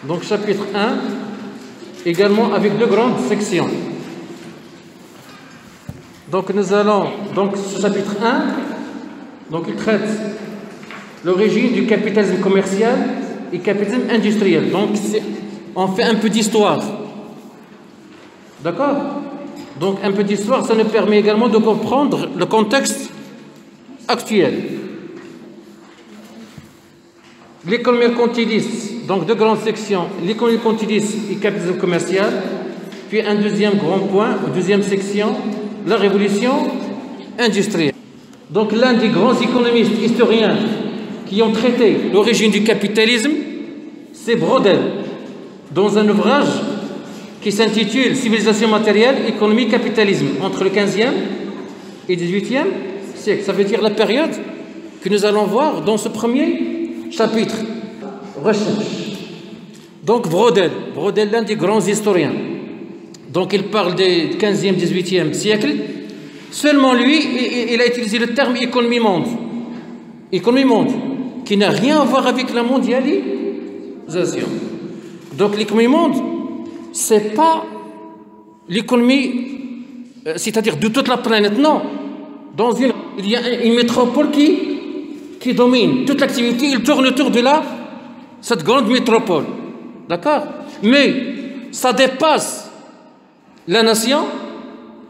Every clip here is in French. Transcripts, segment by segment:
Donc chapitre 1, également avec deux grandes sections. Donc nous allons, donc ce chapitre 1, donc il traite l'origine du capitalisme commercial et capitalisme industriel. Donc on fait un peu d'histoire. D'accord? Donc un peu d'histoire, ça nous permet également de comprendre le contexte actuel. L'économie mercantiliste, donc deux grandes sections, l'économie mercantiliste et capitalisme commercial, puis un deuxième grand point, deuxième section, la révolution industrielle. Donc l'un des grands économistes historiens qui ont traité l'origine du capitalisme, c'est Brodel, dans un ouvrage qui s'intitule Civilisation matérielle, économie, capitalisme, entre le 15e et 18e siècle. Ça veut dire la période que nous allons voir dans ce premier chapitre. Recherche. Donc Brodel, l'un des grands historiens. Donc il parle des 15e, 18e siècle. Seulement lui, il a utilisé le terme économie monde. Économie monde, qui n'a rien à voir avec la mondialisation. Donc l'économie monde, c'est pas l'économie, c'est-à-dire de toute la planète, non. Il y a une métropole qui domine toute l'activité, il tourne autour de cette grande métropole. D'accord? Mais ça dépasse la nation,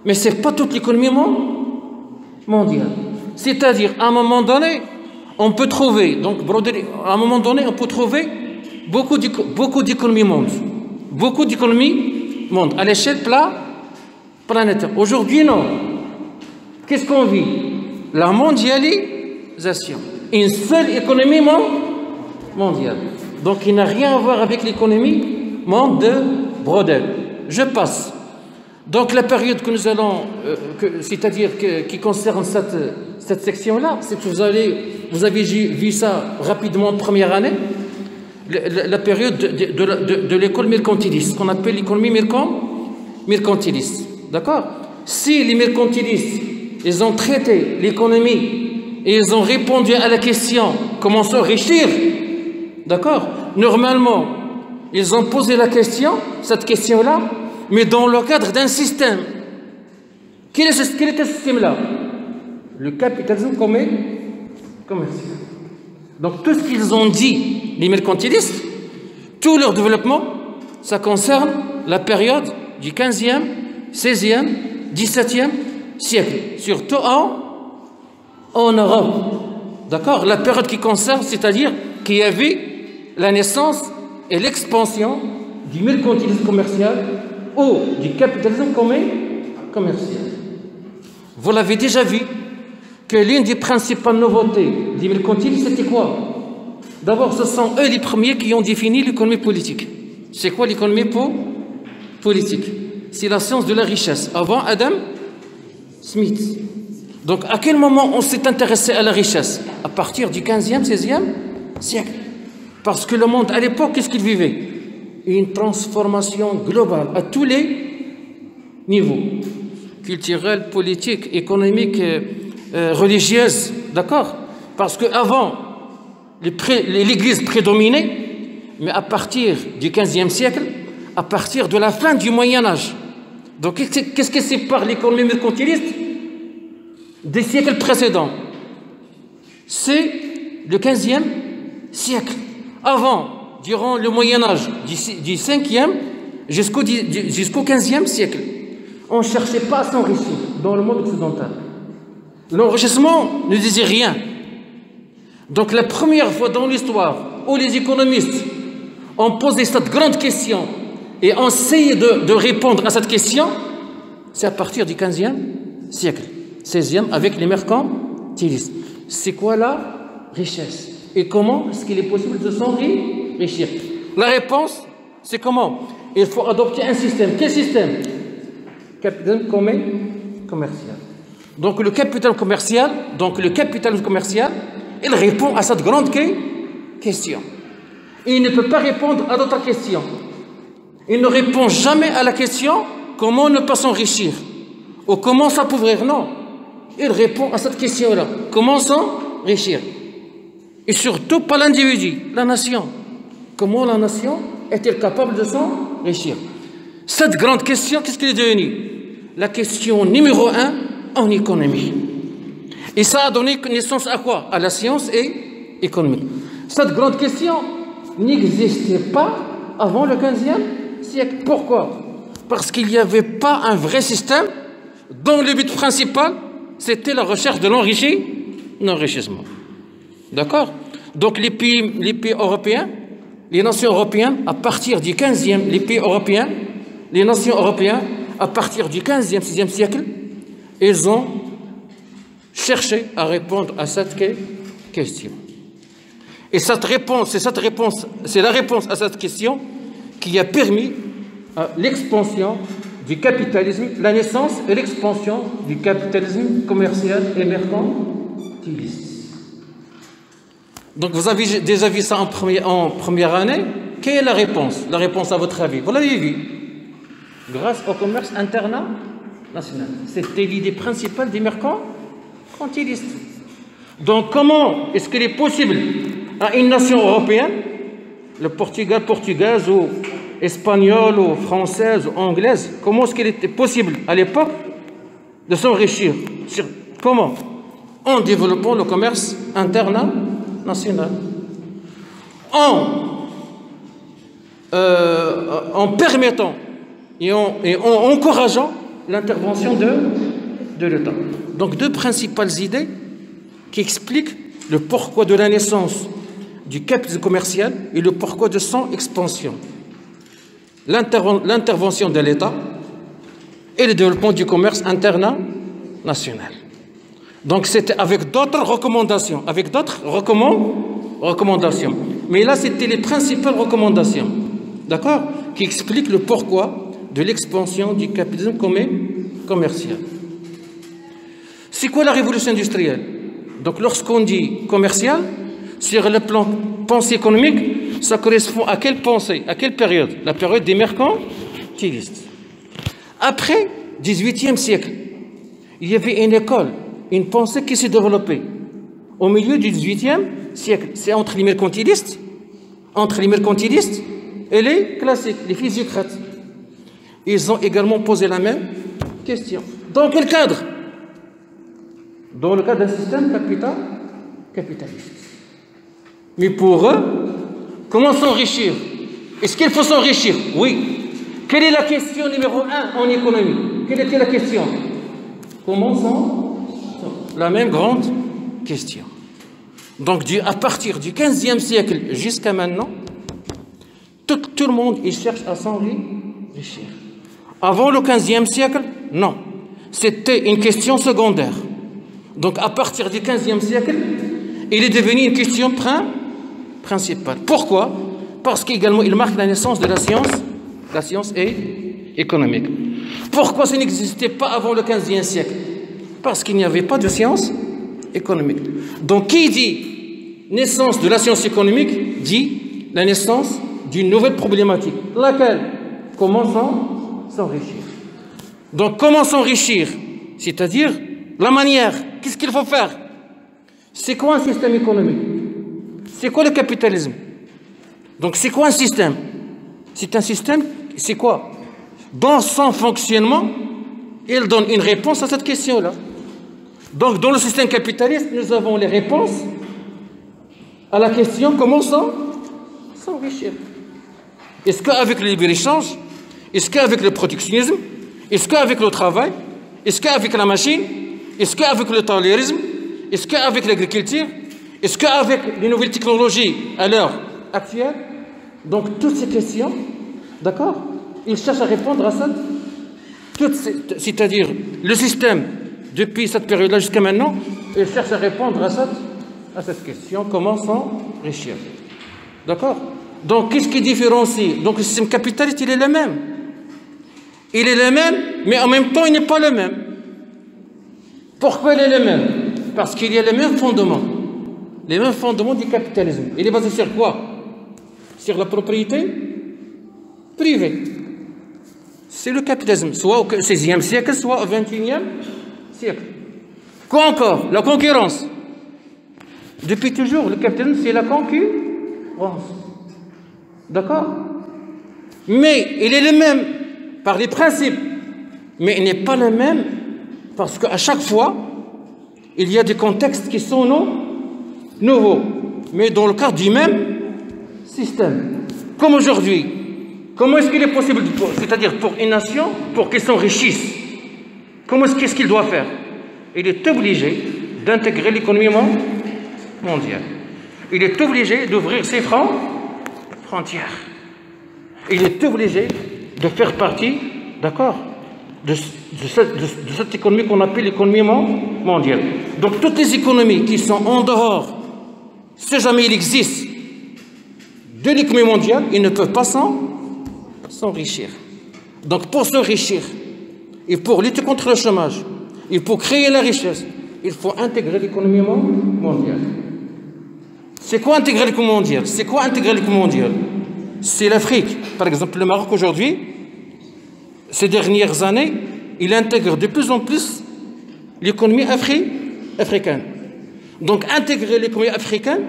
mais ce n'est pas toute l'économie mondiale. C'est-à-dire, à un moment donné, on peut trouver, à un moment donné, on peut trouver beaucoup d'économies mondes. Beaucoup d'économies mondes à l'échelle planétaire. Aujourd'hui, non. Qu'est-ce qu'on vit? La mondialisation. Une seule économie mondiale. Donc, il n'a rien à voir avec l'économie monde de Brodel. Je passe. Donc, la période que nous allons, c'est-à-dire qui concerne cette section-là, c'est que vous avez vu ça rapidement en première année, la période de l'école mercantiliste, qu'on appelle l'économie mercantiliste. D'accord? Si les mercantilistes, ils ont traité l'économie et ils ont répondu à la question comment s'enrichir, d'accord? Normalement, ils ont posé cette question-là, mais dans le cadre d'un système. Quel était ce système-là? Le capitalisme commercial. Donc tout ce qu'ils ont dit, les mercantilistes, tout leur développement, ça concerne la période du 15e, 16e, 17e siècle, surtout en Europe. D'accord? La période qui concerne, c'est-à-dire qu'il y avait la naissance et l'expansion du mercantilisme commercial ou du capitalisme commercial. Vous l'avez déjà vu que l'une des principales nouveautés du mercantilisme, c'était quoi? D'abord, ce sont eux les premiers qui ont défini l'économie politique. C'est quoi l'économie politique? C'est la science de la richesse. Avant Adam Smith. Donc, à quel moment on s'est intéressé à la richesse? À partir du 15e, 16e siècle. Parce que le monde, à l'époque, qu'est-ce qu'il vivait? Une transformation globale à tous les niveaux. Culturel, politique, économique, religieuse. D'accord? Parce qu'avant, l'Église prédominait, mais à partir du 15e siècle, à partir de la fin du Moyen-Âge. Donc, qu'est-ce qui sépare l'économie mercantiliste des siècles précédents? C'est le 15e siècle. Avant, durant le Moyen-Âge, du 5e jusqu'au 15e siècle, on ne cherchait pas à s'enrichir dans le monde occidental. L'enrichissement ne disait rien. Donc, la première fois dans l'histoire où les économistes ont posé cette grande question et ont essayé de répondre à cette question, c'est à partir du 15e siècle, 16e, avec les mercantilistes. C'est quoi la richesse? Et comment est-ce qu'il est possible de s'enrichir? La réponse, c'est comment? Il faut adopter un système. Quel système? Capitalisme commercial. Donc le capitalisme commercial, il répond à cette grande question. Il ne peut pas répondre à d'autres questions. Il ne répond jamais à la question comment ne pas s'enrichir ou comment s'appauvrir. Non. Il répond à cette question-là. Comment s'enrichir? Et surtout pas l'individu, la nation. Comment la nation est-il capable de s'enrichir? Cette grande question, qu'est-ce qu'elle est devenue? La question numéro 1 en économie. Et ça a donné naissance à quoi? À la science économique. Cette grande question n'existait pas avant le XVe siècle. Pourquoi? Parce qu'il n'y avait pas un vrai système dont le but principal, c'était la recherche de l'enrichissement. D'accord? Donc les pays européens, les nations européennes, à partir du 15e, les pays européens, les nations européennes, à partir du 15e, 6e siècle, ils ont cherché à répondre à cette question. Et c'est la réponse à cette question qui a permis l'expansion du capitalisme, la naissance et l'expansion du capitalisme commercial et mercantiliste. Donc vous avez déjà vu ça en première année. Quelle est la réponse? La réponse à votre avis, vous l'avez vu. Grâce au commerce international. C'était l'idée principale des mercantilistes. Donc comment est-ce qu'il est possible à une nation européenne, le Portugal, portugaise ou espagnole ou française ou anglaise, comment est-ce qu'il était possible à l'époque de s'enrichir? Comment? En développant le commerce international, en permettant et en encourageant l'intervention de l'État. Donc deux principales idées qui expliquent le pourquoi de la naissance du capitalisme commercial et le pourquoi de son expansion. L'intervention de l'État et le développement du commerce international. Donc c'était avec d'autres recommandations, Mais là, c'était les principales recommandations, d'accord, qui expliquent le pourquoi de l'expansion du capitalisme commercial. C'est quoi la révolution industrielle? Donc lorsqu'on dit commercial, sur le plan pensée économique, ça correspond à quelle pensée? À quelle période? La période des mercantilistes. Après, 18e siècle, il y avait une école, une pensée qui s'est développée. Au milieu du 18e siècle, c'est entre les mercantilistes et les classiques, les physiocrates. Ils ont également posé la même question. Dans quel cadre? Dans le cadre d'un système capitaliste. Mais pour eux, comment s'enrichir? Est-ce qu'il faut s'enrichir? Oui. Quelle est la question numéro 1 en économie? Quelle était la question? Comment s'enrichir? La même grande question. Donc, à partir du 15e siècle jusqu'à maintenant, tout le monde il cherche à s'enrichir. Avant le 15e siècle, non. C'était une question secondaire. Donc, à partir du 15e siècle, il est devenu une question principale. Pourquoi? Parce qu'également, il marque la naissance de la science économique. Pourquoi ça n'existait pas avant le 15e siècle? Parce qu'il n'y avait pas de science économique. Donc, qui dit naissance de la science économique dit la naissance d'une nouvelle problématique. Laquelle? Comment s'enrichir? Donc, comment s'enrichir? C'est-à-dire la manière. Qu'est-ce qu'il faut faire? C'est quoi un système économique? C'est quoi le capitalisme? Donc, c'est quoi un système? C'est un système, c'est quoi? Dans son fonctionnement, il donne une réponse à cette question-là. Donc, dans le système capitaliste, nous avons les réponses à la question comment s'enrichir. Est-ce qu'avec le libre-échange? Est-ce qu'avec le protectionnisme? Est-ce qu'avec le travail? Est-ce qu'avec la machine? Est-ce qu'avec le terrorisme? Est-ce qu'avec l'agriculture? Est-ce qu'avec les nouvelles technologies à l'heure actuelle? Donc, toutes ces questions, d'accord, ils cherchent à répondre à ça. C'est-à-dire, le système, depuis cette période-là jusqu'à maintenant, il cherche à répondre à cette question, comment s'enrichir. D'accord? Donc, qu'est-ce qui différencie? Donc, le système capitaliste, il est le même. Il est le même, mais en même temps, il n'est pas le même. Pourquoi il est le même? Parce qu'il y a les mêmes fondements. Les mêmes fondements du capitalisme. Il est basé sur quoi? Sur la propriété privée. C'est le capitalisme, soit au XVIe siècle, soit au XXIe siècle. Quoi encore? La concurrence. Depuis toujours, le capitalisme, c'est la concurrence. D'accord? Mais il est le même par les principes, mais il n'est pas le même parce qu'à chaque fois, il y a des contextes qui sont nouveaux, mais dans le cadre du même système. Comme aujourd'hui, comment est-ce qu'il est possible, c'est-à-dire pour une nation, pour qu'elle s'enrichisse, qu'est-ce qu'il doit faire? Il est obligé d'intégrer l'économie mondiale. Il est obligé d'ouvrir ses frontières. Il est obligé de faire partie, d'accord, de cette économie qu'on appelle l'économie mondiale. Donc toutes les économies qui sont en dehors, si jamais il existe de l'économie mondiale, ils ne peuvent pas s'enrichir. Donc pour s'enrichir et pour lutter contre le chômage et pour créer la richesse, il faut intégrer l'économie mondiale. C'est quoi intégrer l'économie mondiale? C'est quoi intégrer l'économie mondiale? C'est l'Afrique. Par exemple, le Maroc aujourd'hui, ces dernières années, il intègre de plus en plus l'économie africaine. Donc intégrer l'économie africaine,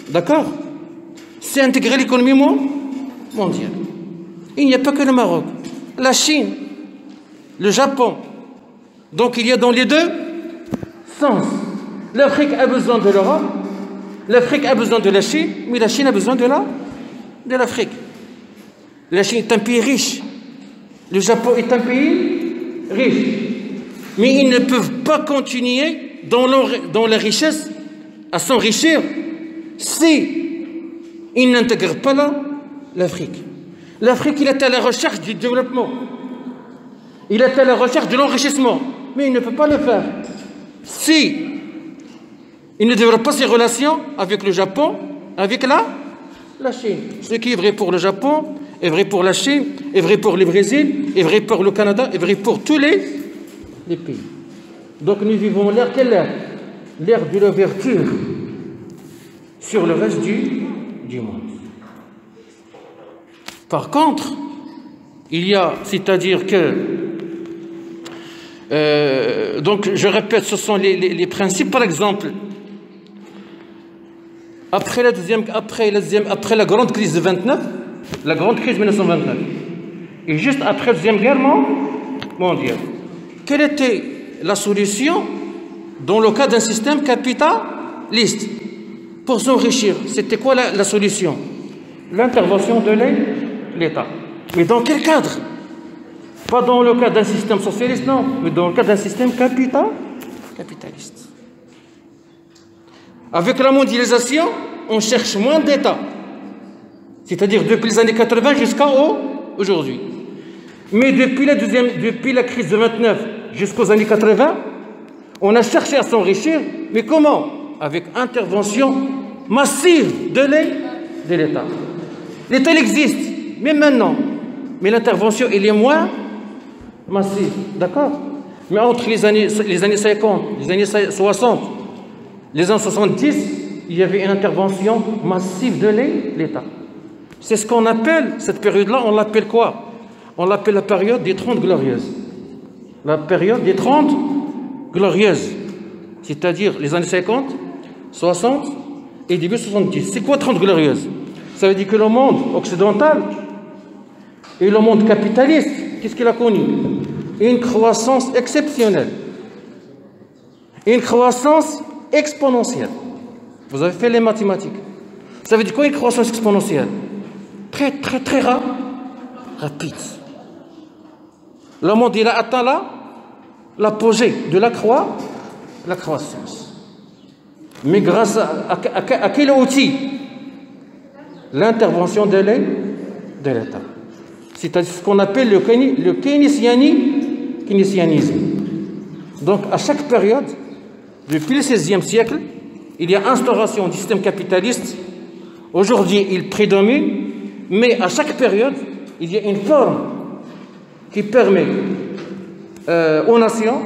d'accord, c'est intégrer l'économie mondiale. Il n'y a pas que le Maroc, la Chine, le Japon. Donc il y a dans les deux sens. L'Afrique a besoin de l'Europe, l'Afrique a besoin de la Chine, mais la Chine a besoin de l'Afrique. La Chine est un pays riche, le Japon est un pays riche, mais ils ne peuvent pas continuer dans la richesse à s'enrichir si ils n'intègrent pas l'Afrique. L'Afrique, il est à la recherche du développement, il est à la recherche de l'enrichissement, mais il ne peut pas le faire si il ne développe pas ses relations avec le Japon, avec la Chine. Ce qui est vrai pour le Japon est vrai pour la Chine, est vrai pour le Brésil, est vrai pour le Canada, est vrai pour tous les pays. Donc nous vivons l'ère, quelle ère? L'ère de l'ouverture sur le reste du monde. Par contre, il y a, c'est-à-dire que, donc je répète, ce sont les principes, par exemple, après la grande crise de 29, la grande crise de 1929, et juste après la Deuxième Guerre mondiale, quelle était la solution dans le cas d'un système capitaliste pour s'enrichir? C'était quoi la solution? L'intervention de l'État. Mais dans quel cadre? Pas dans le cadre d'un système socialiste, non, mais dans le cadre d'un système capitaliste. Avec la mondialisation, on cherche moins d'État. C'est-à-dire depuis les années 80 jusqu'à aujourd'hui. Mais depuis la crise de 29 jusqu'aux années 80, on a cherché à s'enrichir, mais comment? Avec intervention massive de l'État. L'État existe, même maintenant, mais l'intervention elle est moins massive, d'accord? Mais entre les années 50, les années 60, les années 70, il y avait une intervention massive de l'État. C'est ce qu'on appelle, cette période-là, on l'appelle quoi? On l'appelle la période des 30 glorieuses. La période des 30 glorieuses. C'est-à-dire les années 50, 60 et début 70. C'est quoi 30 glorieuses? Ça veut dire que le monde occidental et le monde capitaliste, qu'est-ce qu'il a connu? Une croissance exceptionnelle. Une croissance exponentielle. Vous avez fait les mathématiques. Ça veut dire quoi une croissance exponentielle? Très rapide. Le monde il a atteint l'apogée de la croissance. Mais grâce à quel outil? L'intervention de l'État. C'est-à-dire ce qu'on appelle le keynésianisme. Donc à chaque période, depuis le XVIe siècle, il y a instauration du système capitaliste. Aujourd'hui, il prédomine, mais à chaque période, il y a une forme qui permet aux nations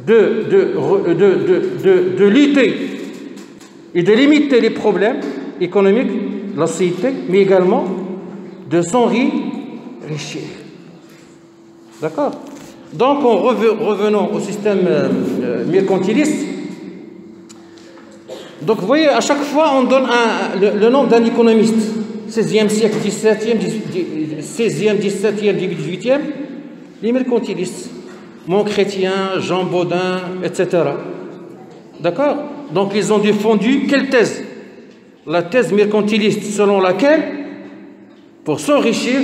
de lutter et de limiter les problèmes économiques, la société, mais également de s'enrichir. D'accord? Donc, revenons au système mercantiliste. Donc, vous voyez, à chaque fois, on donne le nom d'un économiste. 16e siècle, 17e, 16e, 17e, 18e, les mercantilistes, Montchrétien, Jean Baudin, etc. D'accord? Donc ils ont défendu quelle thèse? La thèse mercantiliste selon laquelle, pour s'enrichir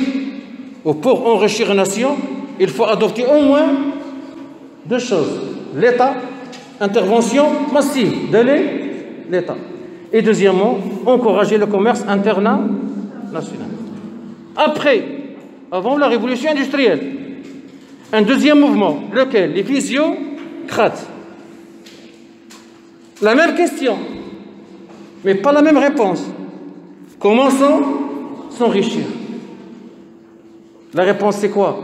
ou pour enrichir une nation, il faut adopter au moins deux choses. L'État, intervention massive de l'État. Et deuxièmement, encourager le commerce international. Après, avant la révolution industrielle, un deuxième mouvement, lequel? Les physiocrates. La même question, mais pas la même réponse. Comment s'enrichir? La réponse, c'est quoi?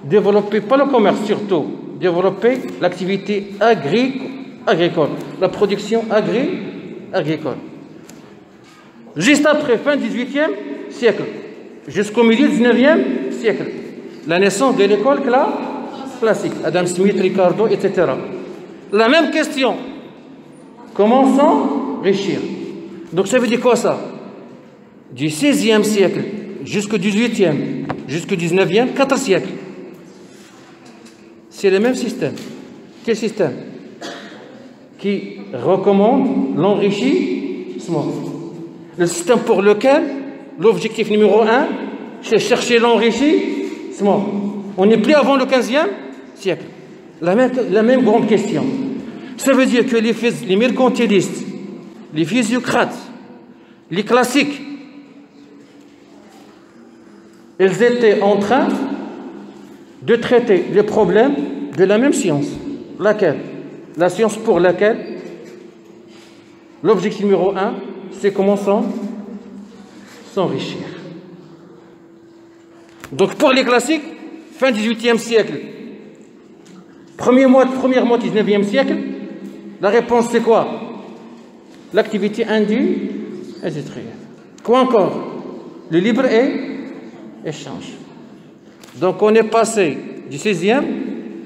Développer, pas le commerce surtout, développer l'activité agricole, la production agricole. Juste après, fin 18e siècle, jusqu'au milieu du 19e siècle, la naissance de l'école classique, Adam Smith, Ricardo, etc. La même question, comment s'enrichir? Donc ça veut dire quoi ça? Du 16e siècle jusqu'au 18e, jusqu'au 19e, 4 siècles. C'est le même système. Quel système? Qui recommande l'enrichissement. Le système pour lequel l'objectif numéro 1, c'est chercher l'enrichissement. On n'est plus avant le 15e siècle. La même grande question. Ça veut dire que les mercantilistes, les physiocrates, les classiques, ils étaient en train de traiter les problèmes de la même science. Laquelle? La science pour laquelle l'objectif numéro 1, c'est comment s'enrichir. Donc pour les classiques, fin 18e siècle, première moitié 19e siècle, la réponse c'est quoi? L'activité industrielle. Quoi encore? Le libre-échange. Donc on est passé du 16e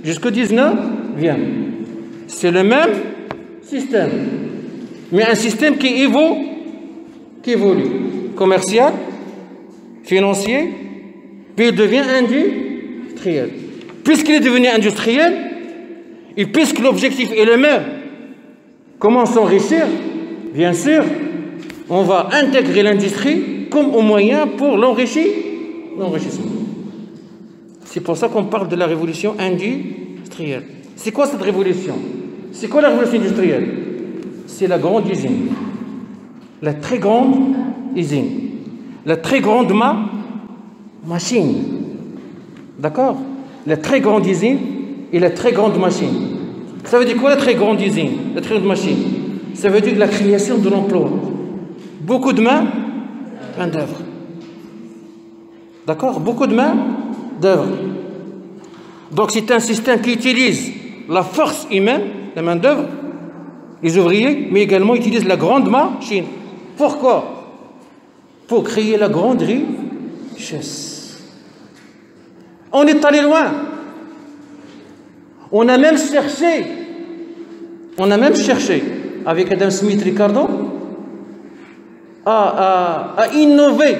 jusqu'au 19e. C'est le même système, mais un système qui évolue. Commercial, financier, puis il devient industriel. Puisqu'il est devenu industriel, et puisque l'objectif est le même, comment s'enrichir? Bien sûr, on va intégrer l'industrie comme un moyen pour l'enrichissement. C'est pour ça qu'on parle de la révolution industrielle. C'est quoi cette révolution? C'est quoi la révolution industrielle? C'est la grande usine. La très grande usine. La très grande machine. D'accord? La très grande usine et la très grande machine. Ça veut dire quoi la très grande usine? La très grande machine? Ça veut dire la création de l'emploi. Beaucoup de main-d'œuvre. D'accord? Beaucoup de main-d'œuvre. Donc c'est un système qui utilise la force humaine, la main-d'œuvre, les ouvriers, mais également utilise la grande machine. Pourquoi? Pour créer la grande richesse. On est allé loin. On a même cherché, avec Adam Smith, Ricardo, à innover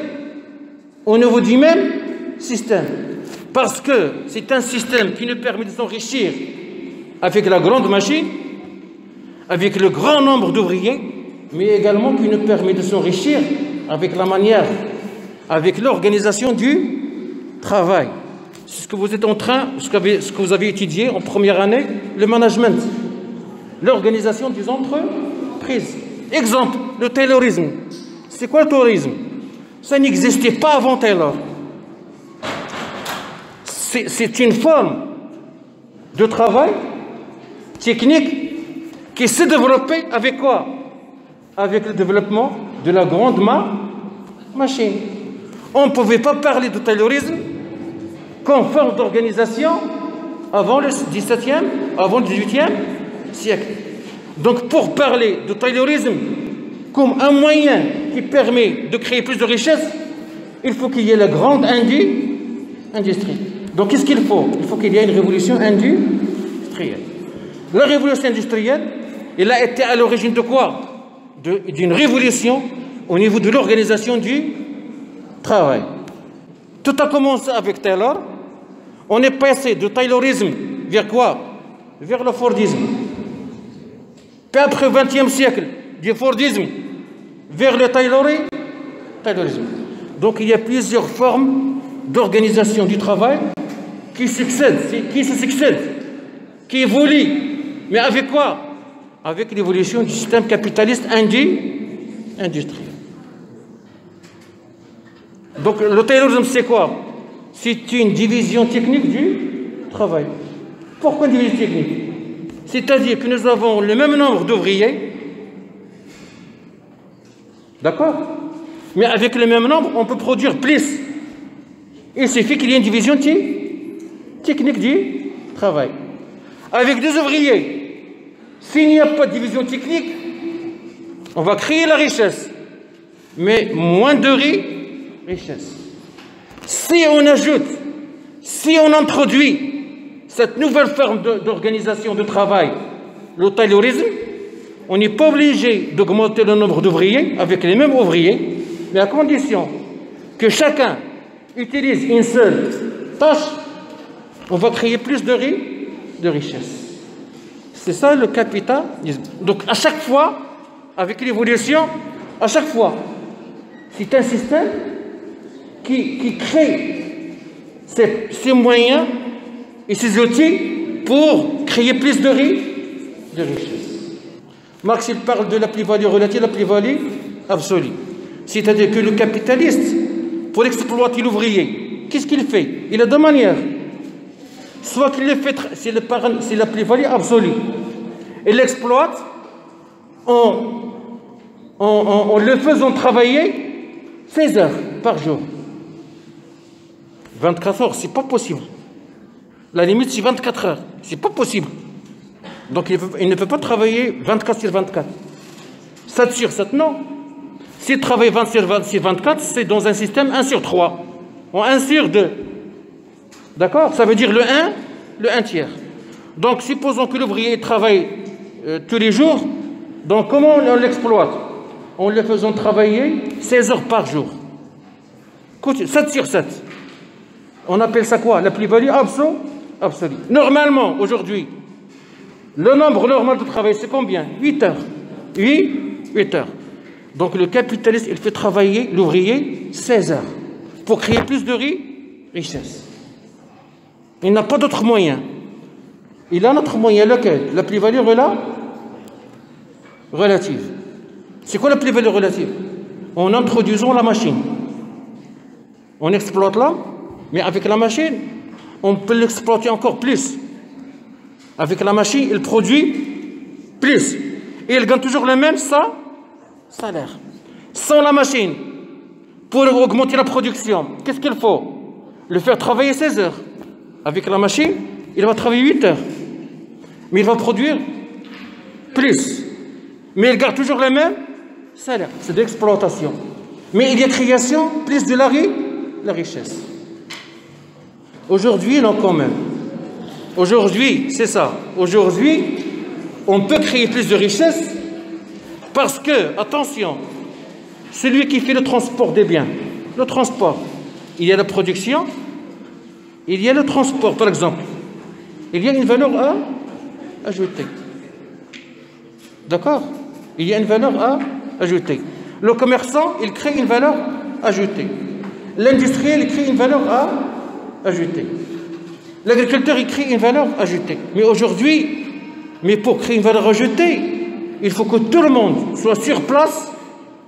au niveau du même système. Parce que c'est un système qui nous permet de s'enrichir avec la grande machine, avec le grand nombre d'ouvriers, mais également qui nous permet de s'enrichir avec la manière, avec l'organisation du travail. C'est ce que vous êtes en train, ce que vous avez étudié en première année, le management, l'organisation des entreprises. Exemple, le taylorisme. C'est quoi le taylorisme? Ça n'existait pas avant Taylor. C'est une forme de travail technique qui s'est développée avec quoi? Avec le développement de la grande machine. On ne pouvait pas parler de taylorisme comme forme d'organisation avant le 17e, avant le 18e siècle. Donc pour parler de taylorisme comme un moyen qui permet de créer plus de richesses, il faut qu'il y ait la grande industrie. Donc qu'est-ce qu'il faut? Il faut qu'il y ait une révolution industrielle. La révolution industrielle, elle a été à l'origine de quoi? D'une révolution au niveau de l'organisation du travail. Tout a commencé avec Taylor. On est passé de Taylorisme vers quoi? Vers le Fordisme. Puis après le XXe siècle, du Fordisme vers le Taylorisme. Donc il y a plusieurs formes d'organisation du travail qui se succèdent, qui évoluent. Mais avec quoi? Avec l'évolution du système capitaliste industriel. Donc le taylorisme, c'est quoi? C'est une division technique du travail. Pourquoi une division technique? C'est-à-dire que nous avons le même nombre d'ouvriers, d'accord? Mais avec le même nombre, on peut produire plus. Il suffit qu'il y ait une division technique du travail. Avec des ouvriers, s'il n'y a pas de division technique, on va créer la richesse, mais moins de richesse. Si on introduit cette nouvelle forme d'organisation de travail, le taylorisme, on n'est pas obligé d'augmenter le nombre d'ouvriers avec les mêmes ouvriers, mais à condition que chacun utilise une seule tâche, on va créer plus de richesse. C'est ça le capitalisme. Donc à chaque fois, avec l'évolution, à chaque fois, c'est un système qui crée ces moyens et ces outils pour créer plus de richesse. Marx, il parle de la plus-value relative, la plus-value absolue. C'est-à-dire que le capitaliste, pour exploiter l'ouvrier, qu'est-ce qu'il fait? Il a deux manières. Soit qu'il le fait, c'est la plus-value absolue. Il l'exploite en le faisant travailler 16 heures par jour. 24 heures, c'est pas possible. La limite, c'est 24 heures. C'est pas possible. Donc, il ne peut pas travailler 24 sur 24. 7 sur 7, non. S'il travaille 20 sur 24, c'est dans un système 1 sur 3. Ou 1 sur 2. D'accord? Ça veut dire le 1 tiers. Donc, supposons que l'ouvrier travaille tous les jours. Donc, comment on l'exploite? En le faisant travailler 16 heures par jour. 7 sur 7. On appelle ça quoi? La plus-value absolue. Normalement, aujourd'hui, le nombre normal de travail, c'est combien? 8 heures. 8 heures. Donc le capitaliste, il fait travailler l'ouvrier 16 heures pour créer plus de richesse. Il n'a pas d'autre moyen. Il a notre moyen, lequel? La plus-value relative. C'est quoi la plus-value relative? En introduisant la machine. On exploite là, mais avec la machine, on peut l'exploiter encore plus. Avec la machine, il produit plus. Et il gagne toujours le même salaire. Sans la machine, pour augmenter la production, qu'est-ce qu'il faut? Le faire travailler 16 heures. Avec la machine, il va travailler 8 heures. Mais il va produire plus. Mais il garde toujours le même salaire. C'est de l'exploitation. Mais il y a création, plus de la richesse. Aujourd'hui, non, quand même. Aujourd'hui, c'est ça. Aujourd'hui, on peut créer plus de richesse parce que, attention, celui qui fait le transport des biens, le transport, il y a la production, il y a le transport, par exemple. Il y a une valeur à ajouter. D'accord? Il y a une valeur à ajouter. Le commerçant, il crée une valeur ajoutée. L'industriel, il crée une valeur à ajouter. L'agriculteur, il crée une valeur ajoutée. Mais aujourd'hui, pour créer une valeur ajoutée, il faut que tout le monde soit sur place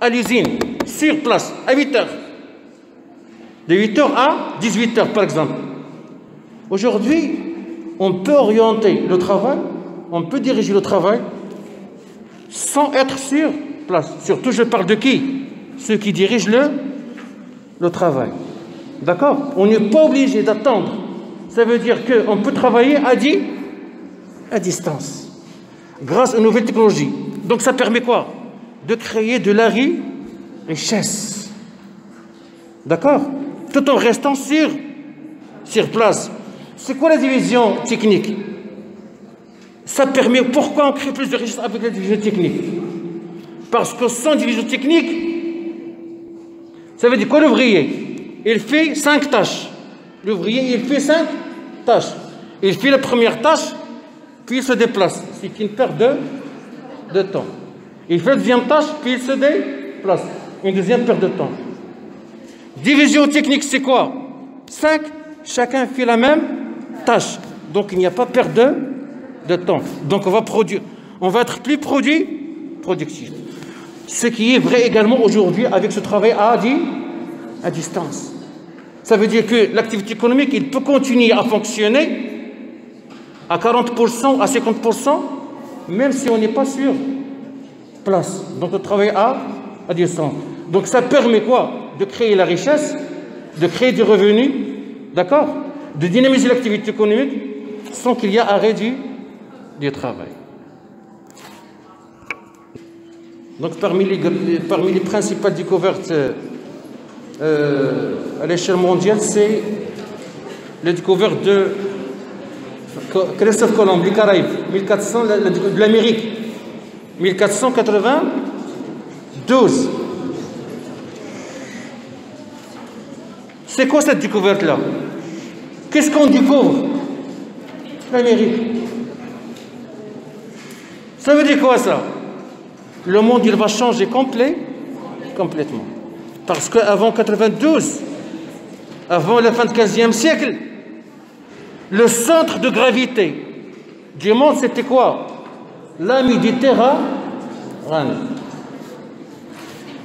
à l'usine, sur place, à 8 heures. De 8 heures à 18 heures, par exemple. Aujourd'hui, on peut orienter le travail, on peut diriger le travail sans être sur place. Surtout, je parle de qui? Ceux qui dirigent le travail. D'accord? On n'est pas obligé d'attendre. Ça veut dire qu'on peut travailler à distance, grâce aux nouvelles technologies. Donc ça permet quoi? De créer de la richesse. D'accord? Tout en restant sur place. C'est quoi la division technique? Ça permet... Pourquoi on crée plus de richesse avec la division technique? Parce que sans division technique, ça veut dire quoi l'ouvrier? il fait 5 tâches. L'ouvrier, il fait 5 tâches. Il fait la première tâche, puis il se déplace. C'est une perte de temps. Il fait la deuxième tâche, puis il se déplace. Une deuxième perte de temps. Division technique, c'est quoi? 5, chacun fait la même tâche. Donc il n'y a pas perte de temps. Donc on va être plus productif. Ce qui est vrai également aujourd'hui avec ce travail à distance. Ça veut dire que l'activité économique, il peut continuer à fonctionner à 40%, à 50%, même si on n'est pas sur place. Donc le travail à distance. Donc ça permet quoi? De créer la richesse, de créer du revenu, d'accord? De dynamiser l'activité économique sans qu'il y ait arrêt du travail. Donc parmi les principales découvertes à l'échelle mondiale, c'est la découverte de Christophe Colomb, les Caraïbes, 1400, de l'Amérique, 1492. C'est quoi cette découverte-là? Qu'est-ce qu'on découvre? L'Amérique. Ça veut dire quoi ça? Le monde, il va changer complètement. Parce qu'avant 92, avant la fin du XVe siècle, le centre de gravité du monde, c'était quoi? La Méditerranée.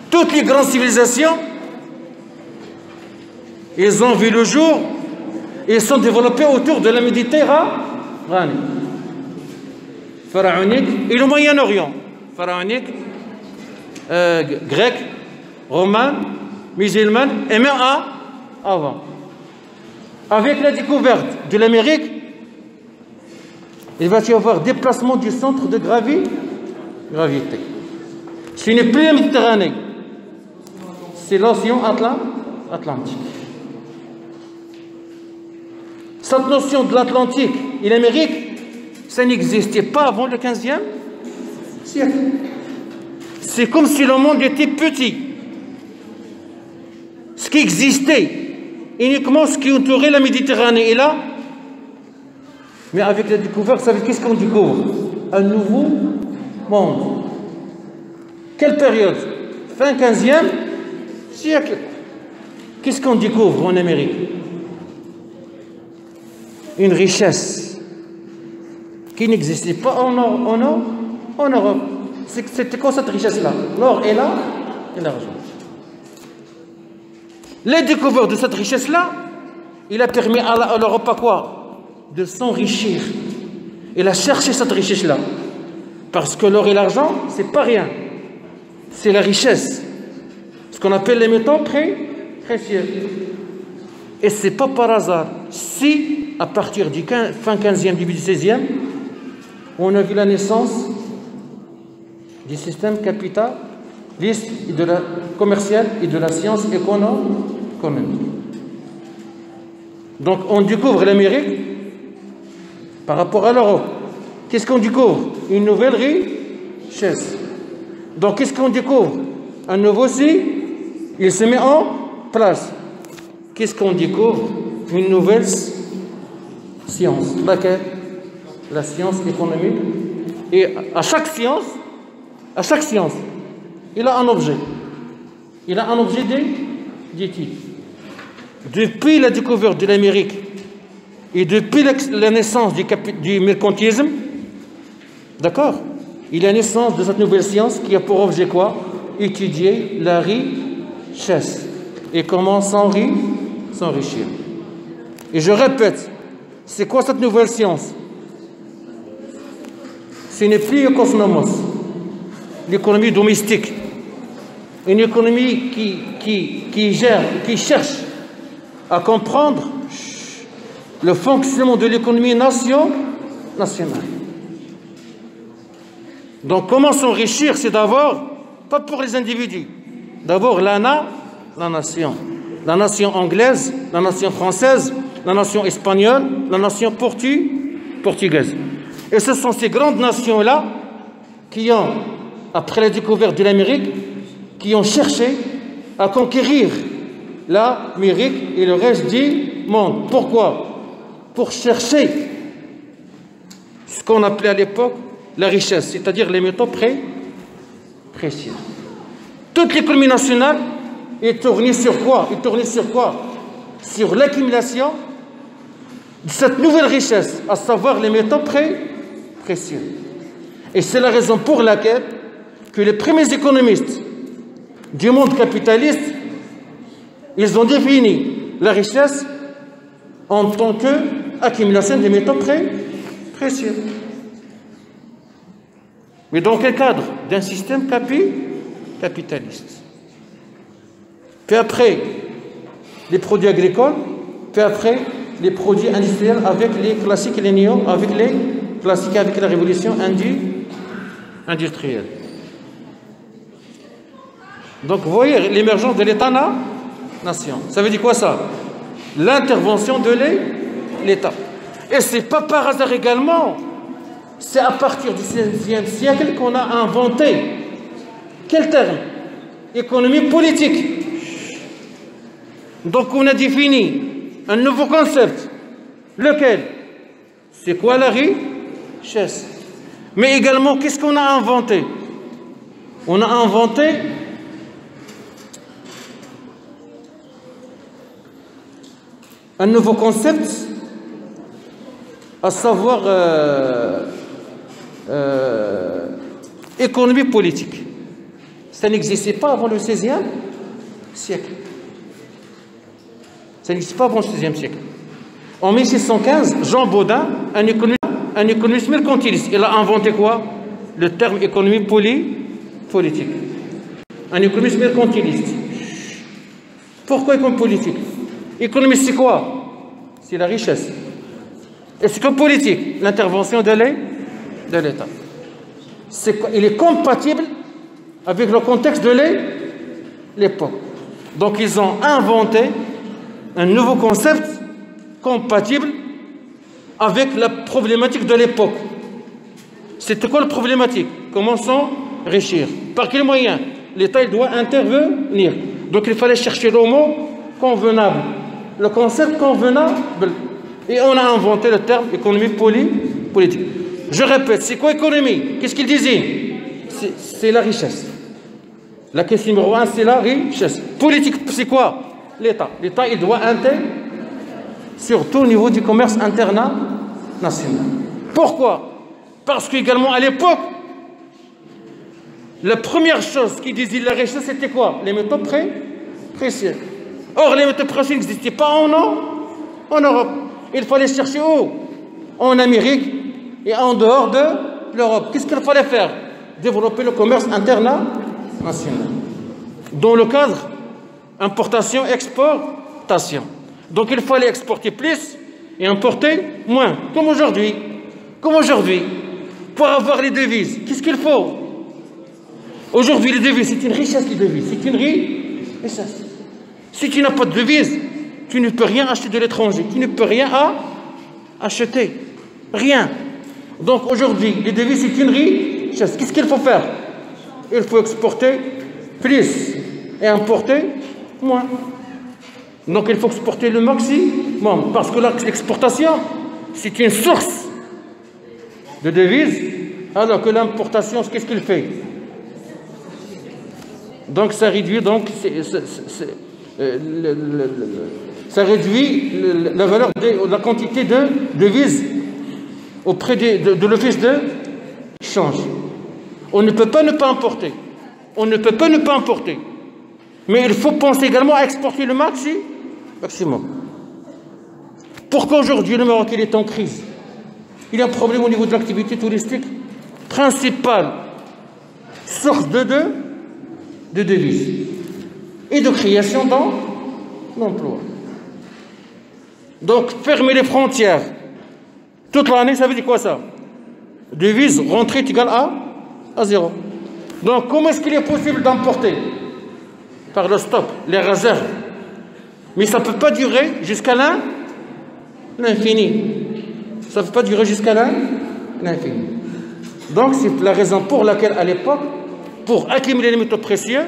Toutes les grandes civilisations, ils ont vu le jour et sont développés autour de la Méditerranée. Pharaonique et le Moyen-Orient. Pharaonique, grec, romain, musulman, et même avant. Avec la découverte de l'Amérique, il va y avoir déplacement du centre de gravité. Ce n'est plus la Méditerranée, c'est l'océan Atlantique. Cette notion de l'Atlantique et l'Amérique, ça n'existait pas avant le XVe siècle. C'est comme si le monde était petit. Ce qui existait, uniquement ce qui entourait la Méditerranée est là. Mais avec la découverte, ça veut dire qu'est-ce qu'on découvre? Un nouveau monde. Quelle période? Fin 15e siècle. Qu'est-ce qu'on découvre en Amérique? Une richesse qui n'existait pas en Europe. C'était quoi cette richesse-là? L'or et l'argent. La découverte de cette richesse-là, il a permis à l'Europe à quoi? De s'enrichir. Il a cherché cette richesse-là. Parce que l'or et l'argent, c'est pas rien. C'est la richesse. Ce qu'on appelle les métaux précieux. Et c'est pas par hasard. Si, à partir du fin 15e, début du 16e, on a vu la naissance du système capitaliste et de la commerciale et de la science économique. Donc on découvre l'Amérique par rapport à l'Europe. Qu'est-ce qu'on découvre? Une nouvelle richesse. Donc qu'est-ce qu'on découvre? Un nouveau cycle, il se met en place. Qu'est-ce qu'on découvre? Une nouvelle science. Laquelle? La science économique. Et à chaque science, il a un objet. Il a un objet d'étude. Depuis la découverte de l'Amérique et depuis la naissance du mercantilisme, d'accord, il y a la naissance de cette nouvelle science qui a pour objet quoi? Étudier la richesse et comment s'enrichir. Et je répète, c'est quoi cette nouvelle science? Ce n'est plus le cosmos, l'économie domestique, une économie qui cherche à comprendre le fonctionnement de l'économie nationale. Donc comment s'enrichir? C'est d'abord, pas pour les individus, d'abord la nation. La nation anglaise, la nation française, la nation espagnole, la nation portugaise. Et ce sont ces grandes nations-là qui ont, après la découverte de l'Amérique, qui ont cherché à conquérir l'Amérique et le reste du monde. Pourquoi? Pour chercher ce qu'on appelait à l'époque la richesse, c'est-à-dire les métaux précieux. Toute l'économie nationale est tournée sur quoi? Sur l'accumulation de cette nouvelle richesse, à savoir les métaux précieux. Et c'est la raison pour laquelle que les premiers économistes du monde capitaliste, ils ont défini la richesse en tant qu'accumulation des métaux précieux. Mais dans quel cadre? D'un système capitaliste. Puis après, les produits agricoles, puis après, les produits industriels avec les classiques et les néo, avec les classiques avec la révolution industrielle. Donc vous voyez l'émergence de l'État-nation. Ça veut dire quoi ça? L'intervention de l'État. Et ce n'est pas par hasard également, c'est à partir du XVIe siècle qu'on a inventé, quel terme? Économie politique. Donc on a défini un nouveau concept. Lequel? C'est quoi la richesse? Mais également, qu'est-ce qu'on a inventé? On a inventé un nouveau concept, à savoir économie politique. Ça n'existait pas avant le XVIe siècle. Ça n'existait pas avant le XVIe siècle. En 1615, Jean Baudin, un économiste mercantiliste, il a inventé quoi? Le terme économie politique. Un économiste mercantiliste. Pourquoi économie politique? Économie, c'est quoi? C'est la richesse. Et c'est que politique? L'intervention de l'État. Il est compatible avec le contexte de l'époque. Donc ils ont inventé un nouveau concept compatible avec la problématique de l'époque. C'était quoi la problématique? Comment s'enrichir? Par quels moyens? L'État il doit intervenir. Donc il fallait chercher le mot convenable, le concept convenable. Et on a inventé le terme économie politique. Je répète, c'est quoi économie? Qu'est-ce qu'il disait? C'est la richesse. La question numéro 1, c'est la richesse. Politique, c'est quoi? L'État. L'État, il doit intégrer, surtout au niveau du commerce international. Pourquoi? Parce qu'également à l'époque, la première chose qui disait la richesse, c'était quoi? Les métaux précieux. Or, les métaux précieux n'existaient pas en Europe. Il fallait chercher où? En Amérique et en dehors de l'Europe. Qu'est-ce qu'il fallait faire? Développer le commerce international. Dans le cadre importation-exportation. Donc il fallait exporter plus et importer moins. Comme aujourd'hui. Pour avoir les devises, qu'est-ce qu'il faut? Aujourd'hui, les devises, c'est une richesse, les devises. C'est une richesse. Si tu n'as pas de devises, tu ne peux rien acheter de l'étranger. Tu ne peux rien acheter. Rien. Donc aujourd'hui, les devises, c'est une richesse. Qu'est-ce qu'il faut faire? Il faut exporter plus et importer moins. Donc il faut exporter le maximum. Parce que l'exportation, c'est une source de devises, alors que l'importation, qu'est-ce qu'il fait? Donc ça réduit ça réduit la valeur la quantité de devises auprès de l'office de change. On ne peut pas ne pas importer. Mais il faut penser également à exporter le maximum. Pourquoi aujourd'hui le Maroc est en crise? Il y a un problème au niveau de l'activité touristique. Principale source de devises et de création d'emplois. Donc, fermer les frontières toute l'année, ça veut dire quoi ça? Devises rentrée égale à zéro. Donc, comment est-ce qu'il est possible d'emporter? Par le stock, les réserves. Mais ça ne peut pas durer jusqu'à l'infini. Ça ne peut pas durer jusqu'à l'infini. Donc, c'est la raison pour laquelle, à l'époque, pour accumuler les métaux précieux,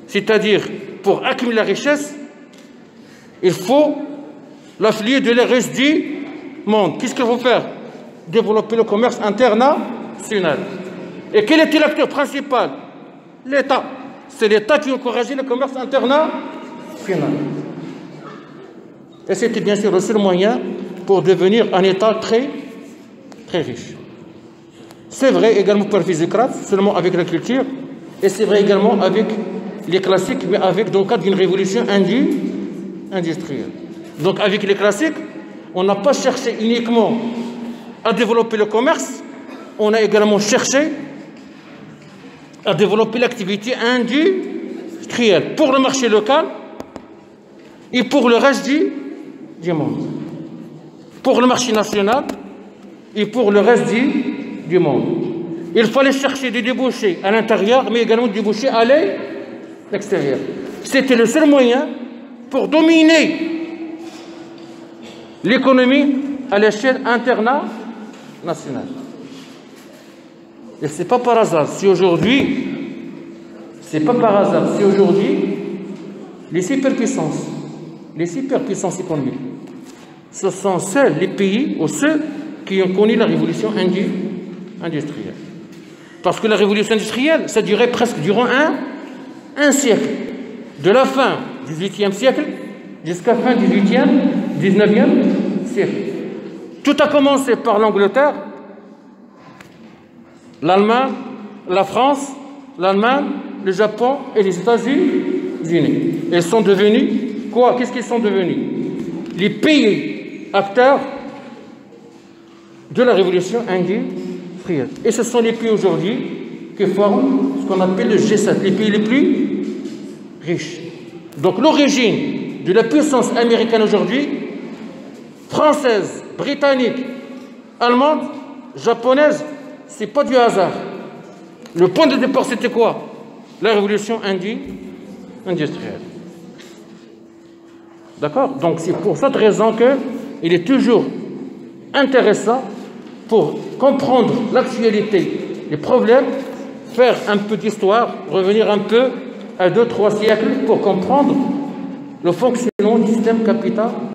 c'est-à-dire pour accumuler la richesse, Il faut l'affilier de le reste du monde. Qu'est-ce qu'il faut faire? Développer le commerce international. Et quel était l'acteur principal? L'État. C'est l'État qui encourageait le commerce international. Et c'était bien sûr le seul moyen pour devenir un État très, très riche. C'est vrai également pour Physiocrate, seulement avec la culture, et c'est vrai également avec les classiques, mais dans le cadre d'une révolution industrielle. Donc avec les classiques, on n'a pas cherché uniquement à développer le commerce, on a également cherché à développer l'activité industrielle pour le marché local et pour le reste du monde. Pour le marché national et pour le reste du monde. Il fallait chercher des débouchés à l'intérieur, mais également des débouchés à l'extérieur. C'était le seul moyen pour dominer l'économie à l'échelle internationale. Et ce n'est pas par hasard si aujourd'hui, les superpuissances économiques, ce sont seuls les pays ou ceux qui ont connu la révolution industrielle. Parce que la révolution industrielle, ça durait presque durant un siècle. De la fin du XVIIIe siècle jusqu'à la fin du XIXe siècle. Tout a commencé par l'Angleterre, l'Allemagne, la France, l'Allemagne, le Japon et les États-Unis. Ils sont devenus quoi? Qu'est-ce qu'ils sont devenus? Les pays acteurs de la révolution industrielle. Et ce sont les pays aujourd'hui qui forment ce qu'on appelle le G7, les pays les plus riches. Donc l'origine de la puissance américaine aujourd'hui, française, britannique, allemande, japonaise, ce n'est pas du hasard. Le point de départ, c'était quoi? La révolution industrielle. D'accord? Donc c'est pour cette raison qu'il est toujours intéressant pour comprendre l'actualité, les problèmes, faire un peu d'histoire, revenir un peu à 2-3 siècles pour comprendre le fonctionnement du système capitaliste.